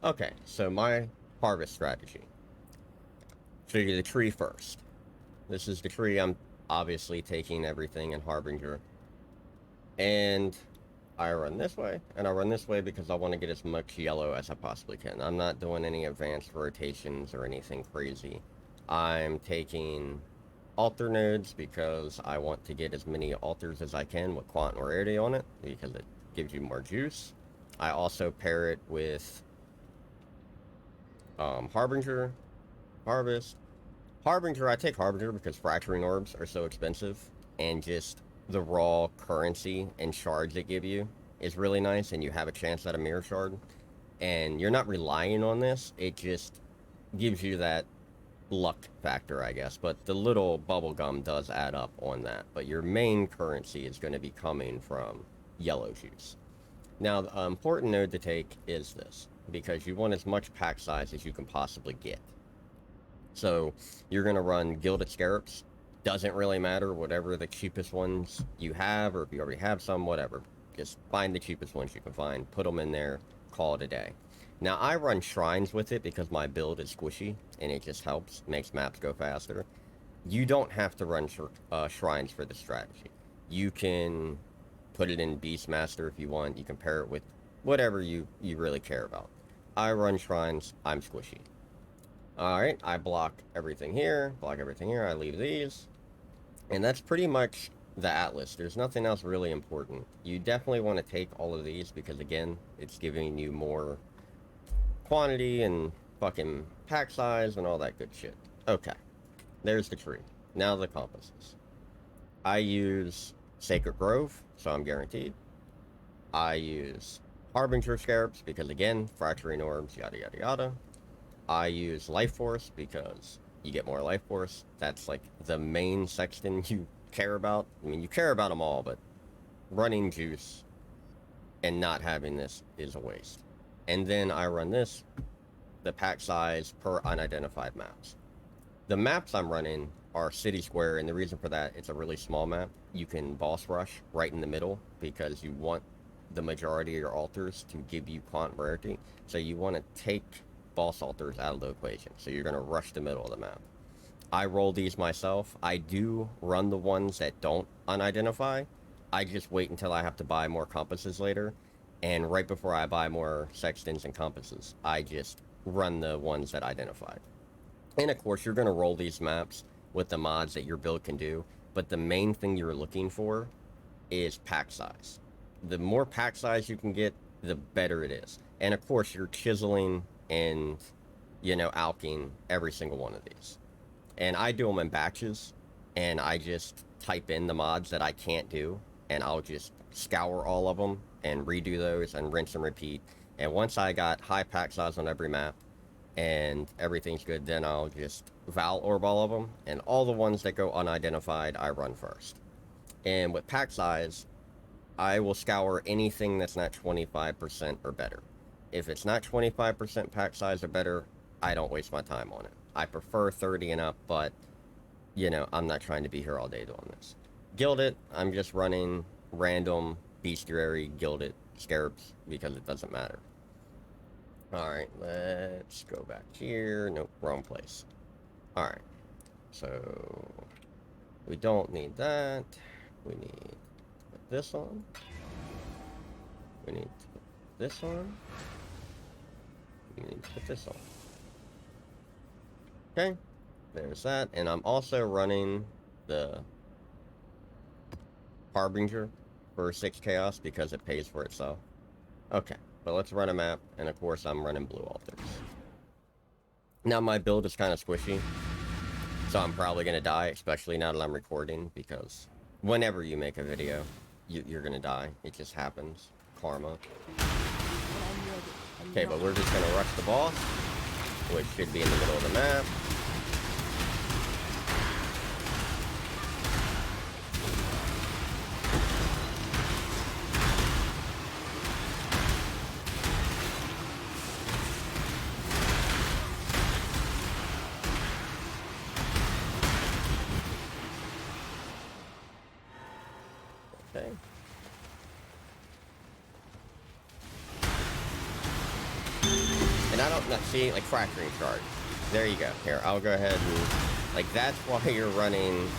Okay, so my harvest strategy. Figure the tree first. This is the tree. I'm obviously taking everything in Harbinger. And I run this way, and I run this way because I want to get as much yellow as I possibly can. I'm not doing any advanced rotations or anything crazy. I'm taking altar nodes because I want to get as many altars as I can with quant rarity on it because it gives you more juice. I also pair it with Harbinger, Harvest. Harbinger, I take Harbinger because fracturing orbs are so expensive, and just the raw currency and shards they give you is really nice, and you have a chance at a mirror shard. And you're not relying on this, it just gives you that luck factor, I guess. But the little bubble gum does add up on that. But your main currency is going to be coming from yellow juice. Now, the important node to take is this, because you want as much pack size as you can possibly get. So you're going to run Gilded Scarabs. Doesn't really matter, whatever the cheapest ones you have, or if you already have some, whatever. Just find the cheapest ones you can find, put them in there, call it a day. Now, I run Shrines with it because my build is squishy, and it just helps, makes maps go faster. You don't have to run Shrines for this strategy. You can put it in Beastmaster if you want. You can pair it with whatever you really care about. I run Shrines, I'm squishy. Alright, I block everything here, I leave these. And that's pretty much the Atlas. There's nothing else really important. You definitely want to take all of these because, again, it's giving you more quantity and fucking pack size and all that good shit. Okay, there's the tree. Now the compasses. I use Sacred Grove, so I'm guaranteed. I use Harbinger Scarabs because, again, fracturing orbs, yada yada yada. I use Life Force because you get more Life Force. That's like the main sexton you care about. I mean, you care about them all, but running juice and not having this is a waste. And then I run this, the pack size per unidentified maps. The maps I'm running are City Square, and the reason for that, it's a really small map. You can boss rush right in the middle because you want the majority of your altars to give you quant rarity. So you want to take boss altars out of the equation. So you're going to rush the middle of the map. I roll these myself. I do run the ones that don't unidentify. I just wait until I have to buy more compasses later. And right before I buy more sextants and compasses, I just run the ones that identified. And of course, you're going to roll these maps with the mods that your build can do. But the main thing you're looking for is pack size. The more pack size you can get, the better it is. And of course, you're chiseling and, you know, alking every single one of these. And I do them in batches, and I just type in the mods that I can't do, and I'll just scour all of them and redo those and rinse and repeat. And once I got high pack size on every map and everything's good, then I'll just Val Orb all of them, and all the ones that go unidentified I run first. And with pack size, I will scour anything that's not 25% or better. If it's not 25% pack size or better, I don't waste my time on it. I prefer 30 and up, but, you know, I'm not trying to be here all day doing this. Gilded, I'm just running random bestiary gilded scarabs because it doesn't matter. Alright, let's go back here. Nope, wrong place. Alright, so we don't need that. We need to put this on. We need to put this on. We need to put this on. Okay, there's that. And I'm also running the Harbinger for 6 Chaos because it pays for itself. Okay, but let's run a map, and of course I'm running blue altars. Now my build is kind of squishy, so I'm probably going to die, especially now that I'm recording, because whenever you make a video, you're going to die. It just happens. Karma. Okay, but we're just going to rush the boss, which should be in the middle of the map. Okay. And I don't see, like, fracturing charge. There you go. Here, I'll go ahead and, like, that's why you're running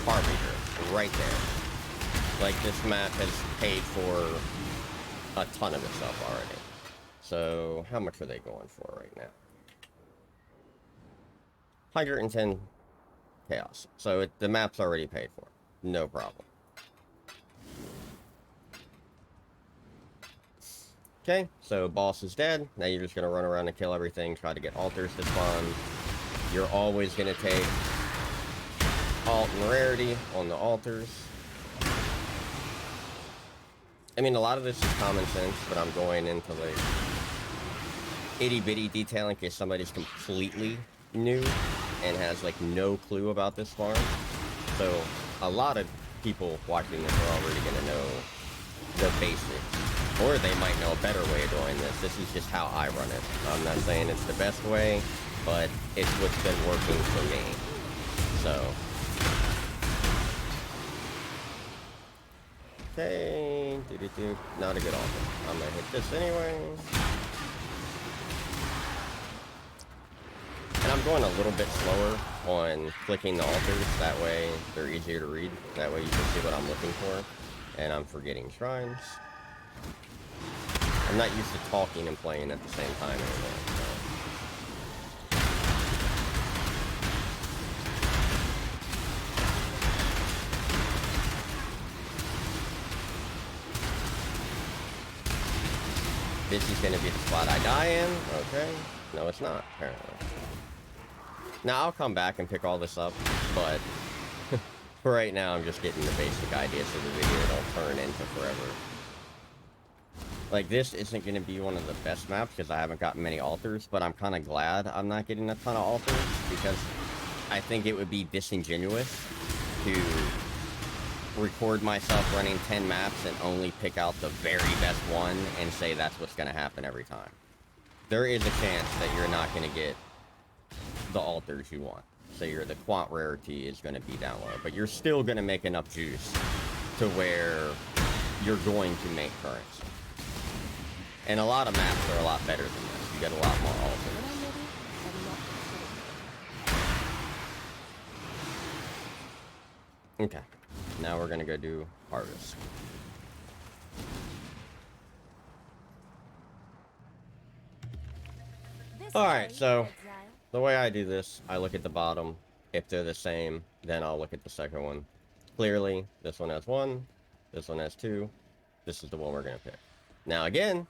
Harbinger right there. Like, this map has paid for a ton of itself already. So, how much are they going for right now? 110 chaos. So, the map's already paid for. No problem. Okay, so boss is dead. Now you're just going to run around and kill everything, try to get altars to spawn. You're always going to take alt and rarity on the altars. I mean, a lot of this is common sense, but I'm going into, like, itty-bitty detail in case somebody's completely new and has, like, no clue about this farm. So, a lot of people watching this are already going to know the basics. Or they might know a better way of doing this. This is just how I run it. I'm not saying it's the best way, but it's what's been working for me. So. Okay. Not a good offer. I'm going to hit this anyway. And I'm going a little bit slower on clicking the altars. That way they're easier to read. That way you can see what I'm looking for. And I'm forgetting shrines. I'm not used to talking and playing at the same time anymore. So. This is going to be the spot I die in. Okay. No, it's not, apparently. Now, I'll come back and pick all this up, but for right now, I'm just getting the basic ideas of the video. Don't turn into forever. Like, this isn't going to be one of the best maps because I haven't gotten many altars, but I'm kind of glad I'm not getting a ton of altars because I think it would be disingenuous to record myself running 10 maps and only pick out the very best one and say that's what's going to happen every time. There is a chance that you're not going to get the altars you want. So the quant rarity is going to be down low, but you're still going to make enough juice to where you're going to make currency. And a lot of maps are a lot better than this. You get a lot more altars. Okay. Now we're going to go do harvest. Alright, so the way I do this, I look at the bottom. If they're the same, then I'll look at the second one. Clearly, this one has 1, this one has 2. This is the one we're going to pick. Now again,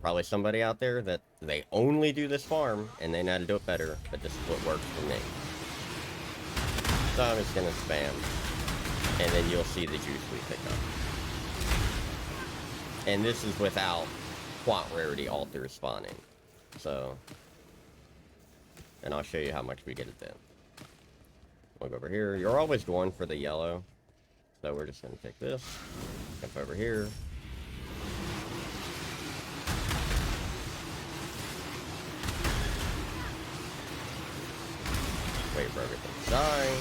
probably somebody out there that they only do this farm and they know how to do it better, but this is what works for me. So I'm just going to spam, and then you'll see the juice we pick up. And this is without quant rarity altars spawning. So, and I'll show you how much we get it then. We'll go over here. You're always going for the yellow. So we're just going to take this, jump over here. Wait for everything to die.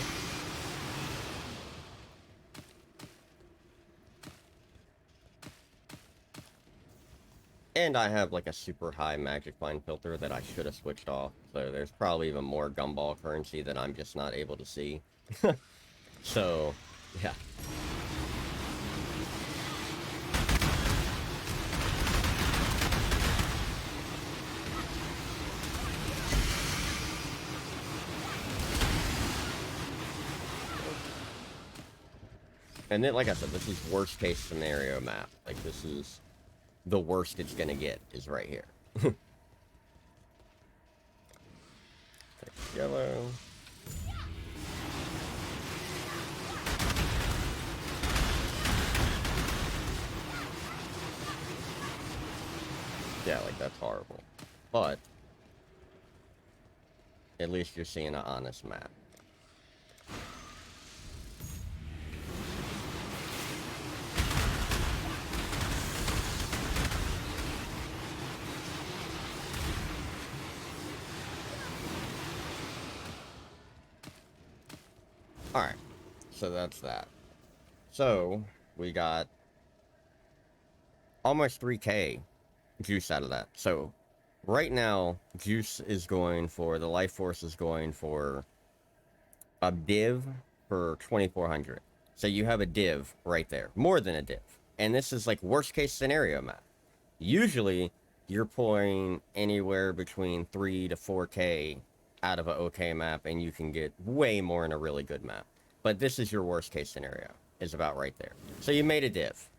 And I have like a super high magic find filter that I should have switched off. So there's probably even more gumball currency that I'm just not able to see. So, yeah. And then, like I said, this is worst case scenario map. Like, this is the worst it's gonna get is right here. Take yellow. Yeah, like, that's horrible. But at least you're seeing an honest map. Alright, so that's that. So, we got almost 3K juice out of that. So, right now, Juice is going for, the Life Force is going for a div for 2400. So you have a div right there, more than a div. And this is like worst case scenario map. Usually, you're pulling anywhere between 3 to 4K out of an okay map, and you can get way more in a really good map. But this is your worst case scenario, is about right there. So you made a div.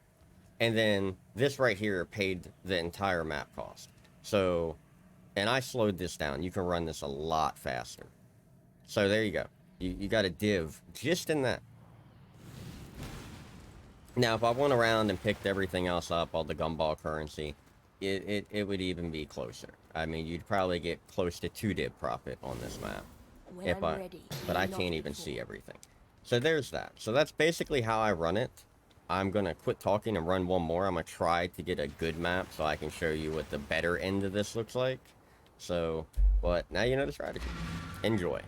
And then this right here paid the entire map cost. So, and I slowed this down. You can run this a lot faster. So there you go. You got a div just in that. Now, if I went around and picked everything else up, all the gumball currency, it would even be closer. I mean, you'd probably get close to 2 div profit on this map. When If I'm I, ready, but I not can't even before. see everything. So there's that. So that's basically how I run it. I'm going to quit talking and run one more. I'm going to try to get a good map so I can show you what the better end of this looks like. So, but now you know the strategy. Enjoy.